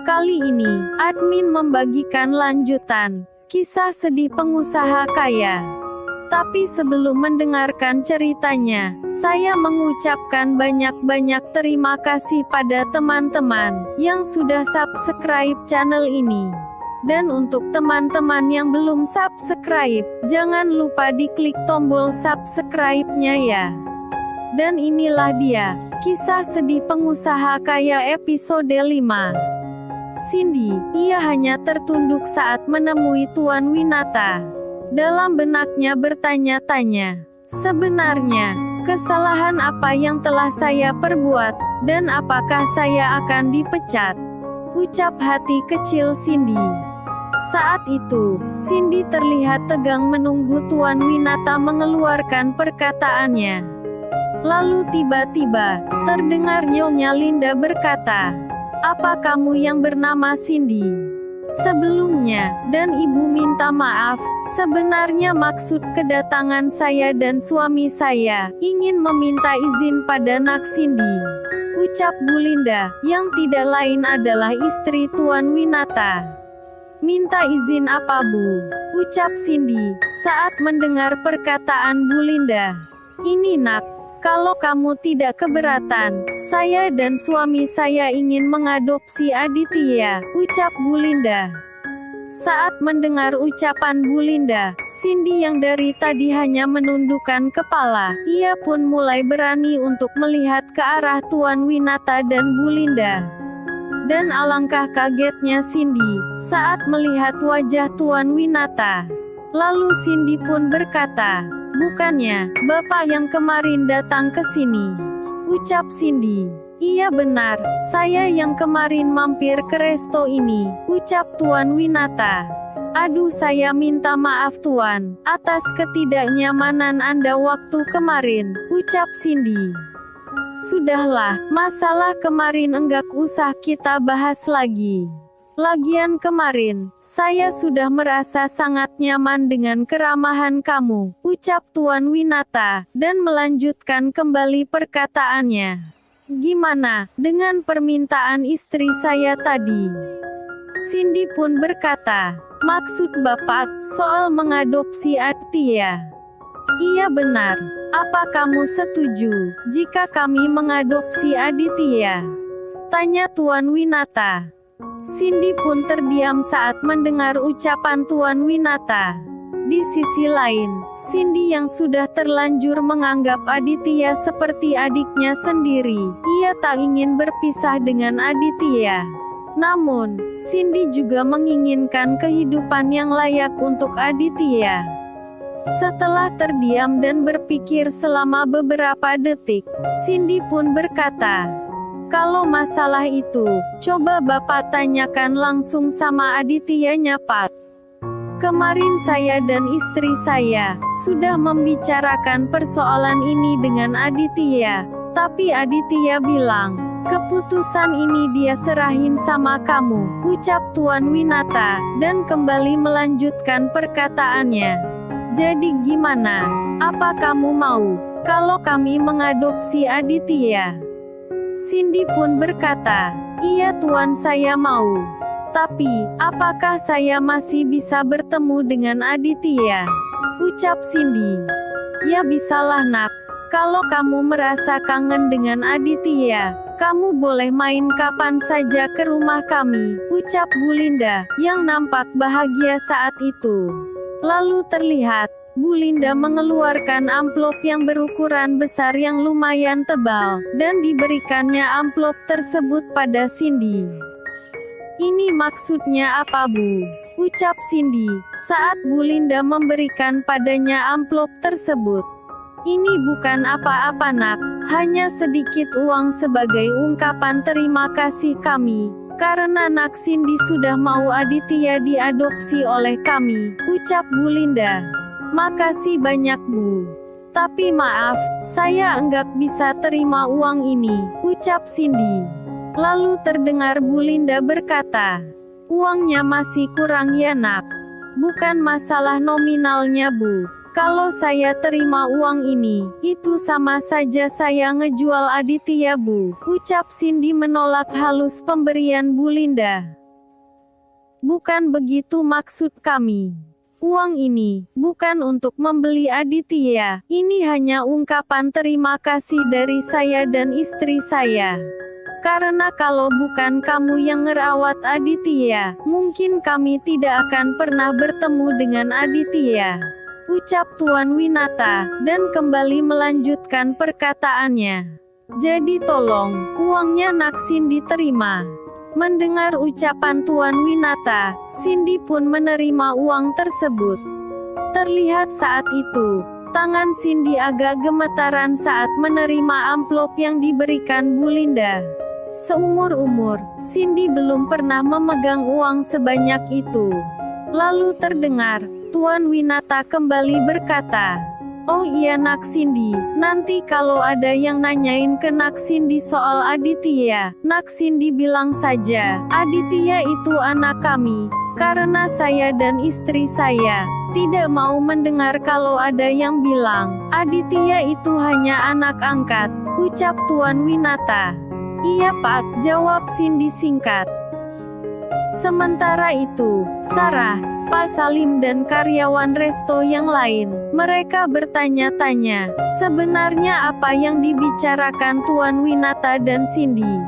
Kali ini, admin membagikan lanjutan kisah sedih pengusaha kaya. Tapi sebelum mendengarkan ceritanya, saya mengucapkan banyak-banyak terima kasih pada teman-teman yang sudah subscribe channel ini. Dan untuk teman-teman yang belum subscribe, jangan lupa diklik tombol subscribe-nya ya. Dan inilah dia, kisah sedih pengusaha kaya episode 5. Cindy, ia hanya tertunduk saat menemui Tuan Winata. Dalam benaknya bertanya-tanya, sebenarnya, kesalahan apa yang telah saya perbuat, dan apakah saya akan dipecat? Ucap hati kecil Cindy. Saat itu, Cindy terlihat tegang menunggu Tuan Winata mengeluarkan perkataannya. Lalu tiba-tiba, terdengar Nyonya Linda berkata, "Apa kamu yang bernama Cindy? Sebelumnya, dan ibu minta maaf, sebenarnya maksud kedatangan saya dan suami saya, ingin meminta izin pada Nak Cindy." Ucap Bu Linda, yang tidak lain adalah istri Tuan Winata. "Minta izin apa Bu?" ucap Cindy, saat mendengar perkataan Bu Linda. "Ini Nak, kalau kamu tidak keberatan, saya dan suami saya ingin mengadopsi Aditya," ucap Bu Linda. Saat mendengar ucapan Bu Linda, Cindy yang dari tadi hanya menundukkan kepala, ia pun mulai berani untuk melihat ke arah Tuan Winata dan Bu Linda. Dan alangkah kagetnya Cindy, saat melihat wajah Tuan Winata. Lalu Cindy pun berkata, "Bukannya, Bapak yang kemarin datang ke sini?" ucap Cindy. "Iya benar, saya yang kemarin mampir ke resto ini," ucap Tuan Winata. "Aduh saya minta maaf Tuan, atas ketidaknyamanan Anda waktu kemarin," ucap Cindy. "Sudahlah, masalah kemarin enggak usah kita bahas lagi. Lagian kemarin, saya sudah merasa sangat nyaman dengan keramahan kamu," ucap Tuan Winata, dan melanjutkan kembali perkataannya. "Gimana, dengan permintaan istri saya tadi?" Cindy pun berkata, "Maksud Bapak, soal mengadopsi Aditya?" "Iya benar. Apa kamu setuju, jika kami mengadopsi Aditya?" tanya Tuan Winata. Cindy pun terdiam saat mendengar ucapan Tuan Winata. Di sisi lain, Cindy yang sudah terlanjur menganggap Aditya seperti adiknya sendiri, ia tak ingin berpisah dengan Aditya. Namun, Cindy juga menginginkan kehidupan yang layak untuk Aditya. Setelah terdiam dan berpikir selama beberapa detik, Cindy pun berkata, "Kalau masalah itu, coba Bapak tanyakan langsung sama Adityanya Pak. Kemarin saya dan istri saya sudah membicarakan persoalan ini dengan Aditya, tapi Aditya bilang, keputusan ini dia serahin sama kamu," ucap Tuan Winata, dan kembali melanjutkan perkataannya. "Jadi gimana? Apa kamu mau, kalau kami mengadopsi Aditya?" Cindy pun berkata, "Iya Tuan saya mau. Tapi, apakah saya masih bisa bertemu dengan Aditya?" ucap Cindy. "Ya bisalah Nak. Kalau kamu merasa kangen dengan Aditya, kamu boleh main kapan saja ke rumah kami," ucap Bu Linda, yang nampak bahagia saat itu. Lalu terlihat, Bu Linda mengeluarkan amplop yang berukuran besar yang lumayan tebal, dan diberikannya amplop tersebut pada Cindy. "Ini maksudnya apa Bu?" ucap Cindy, saat Bu Linda memberikan padanya amplop tersebut. "Ini bukan apa-apa Nak, hanya sedikit uang sebagai ungkapan terima kasih kami, karena Nak Cindy sudah mau Aditya diadopsi oleh kami," ucap Bu Linda. "Makasih banyak Bu. Tapi maaf, saya enggak bisa terima uang ini," ucap Cindy. Lalu terdengar Bu Linda berkata, "Uangnya masih kurang ya Nak. Bukan masalah nominalnya Bu. Kalau saya terima uang ini, itu sama saja saya ngejual Aditya, Bu. Ucap Cindy menolak halus pemberian Bu Linda. Bukan begitu maksud kami. Uang ini bukan untuk membeli Aditya. Ini hanya ungkapan terima kasih dari saya dan istri saya. Karena kalau bukan kamu yang ngerawat Aditya, mungkin kami tidak akan pernah bertemu dengan Aditya. Ucap Tuan Winata, dan kembali melanjutkan perkataannya. Jadi tolong, uangnya nak Cindy terima. Mendengar ucapan Tuan Winata, Cindy pun menerima uang tersebut. Terlihat saat itu, tangan Cindy agak gemetaran saat menerima amplop yang diberikan Bu Linda. Seumur-umur, Cindy belum pernah memegang uang sebanyak itu. Lalu terdengar, Tuan Winata kembali berkata, "Oh iya nak Cindy, nanti kalau ada yang nanyain ke nak Cindy soal Aditya, nak Cindy bilang saja, Aditya itu anak kami, karena saya dan istri saya tidak mau mendengar kalau ada yang bilang, Aditya itu hanya anak angkat," ucap Tuan Winata. "Iya Pak," jawab Cindy singkat. Sementara itu, Sarah, Pak Salim dan karyawan resto yang lain, mereka bertanya-tanya, sebenarnya apa yang dibicarakan Tuan Winata dan Cindy.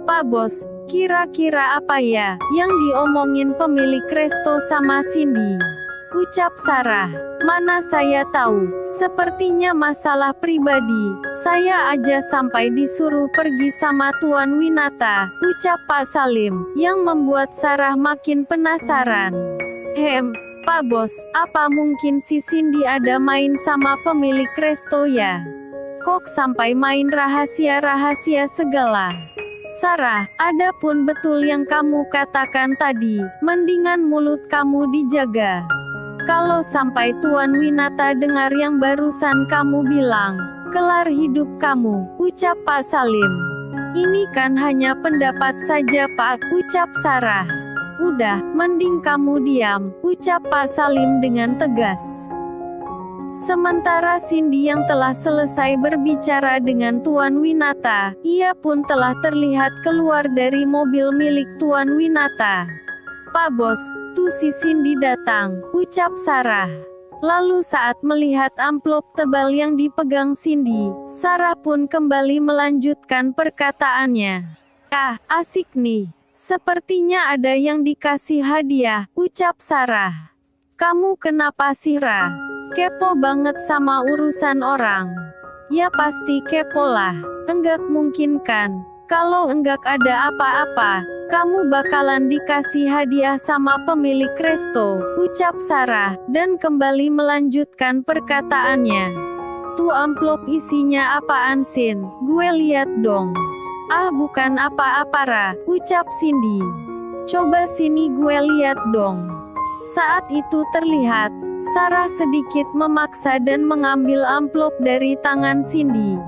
"Pak Bos, kira-kira apa ya yang diomongin pemilik resto sama Cindy?" ucap Sarah. "Mana saya tahu, sepertinya masalah pribadi, saya aja sampai disuruh pergi sama Tuan Winata," ucap Pak Salim, yang membuat Sarah makin penasaran. Pak Bos, apa mungkin si Cindy ada main sama pemilik resto ya? Kok sampai main rahasia-rahasia segala?" "Sarah, adapun betul yang kamu katakan tadi, mendingan mulut kamu dijaga. Kalau sampai Tuan Winata dengar yang barusan kamu bilang, kelar hidup kamu," ucap Pak Salim. "Ini kan hanya pendapat saja Pak," ucap Sarah. "Udah, mending kamu diam," ucap Pak Salim dengan tegas. Sementara Cindy yang telah selesai berbicara dengan Tuan Winata, ia pun telah terlihat keluar dari mobil milik Tuan Winata. "Pak Bos, tuh si Cindy datang," ucap Sarah. Lalu saat melihat amplop tebal yang dipegang Cindy, Sarah pun kembali melanjutkan perkataannya. "Ah, asik nih. Sepertinya ada yang dikasih hadiah," ucap Sarah. "Kamu kenapa sih Ra? Kepo banget sama urusan orang?" "Ya pasti kepo lah. Enggak mungkin kan? Kalau enggak ada apa-apa, kamu bakalan dikasih hadiah sama pemilik resto," ucap Sarah, dan kembali melanjutkan perkataannya. "Tuh amplop isinya apaan Sin? Gue lihat dong." "Ah bukan apa-apa Ra," ucap Cindy. "Coba sini gue lihat dong." Saat itu terlihat, Sarah sedikit memaksa dan mengambil amplop dari tangan Cindy.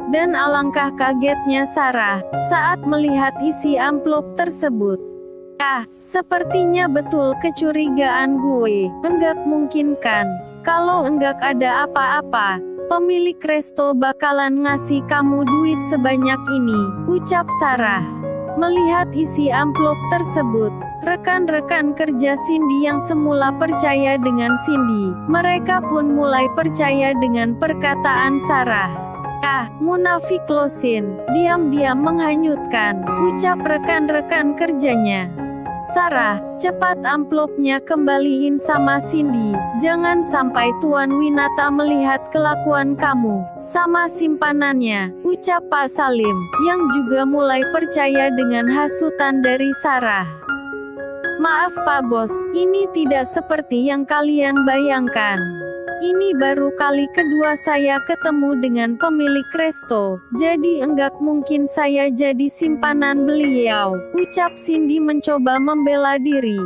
Dan alangkah kagetnya Sarah, saat melihat isi amplop tersebut. "Ah, sepertinya betul kecurigaan gue, enggak mungkin kan? Kalau enggak ada apa-apa, pemilik resto bakalan ngasih kamu duit sebanyak ini," ucap Sarah. Melihat isi amplop tersebut, rekan-rekan kerja Cindy yang semula percaya dengan Cindy, mereka pun mulai percaya dengan perkataan Sarah. "Ah, munafik lo Sin, diam-diam menghanyutkan," ucap rekan-rekan kerjanya. "Sarah, cepat amplopnya kembaliin sama Cindy, jangan sampai Tuan Winata melihat kelakuan kamu sama simpanannya," ucap Pak Salim, yang juga mulai percaya dengan hasutan dari Sarah. "Maaf Pak Bos, ini tidak seperti yang kalian bayangkan. Ini baru kali kedua saya ketemu dengan pemilik resto, jadi enggak mungkin saya jadi simpanan beliau," ucap Cindy mencoba membela diri.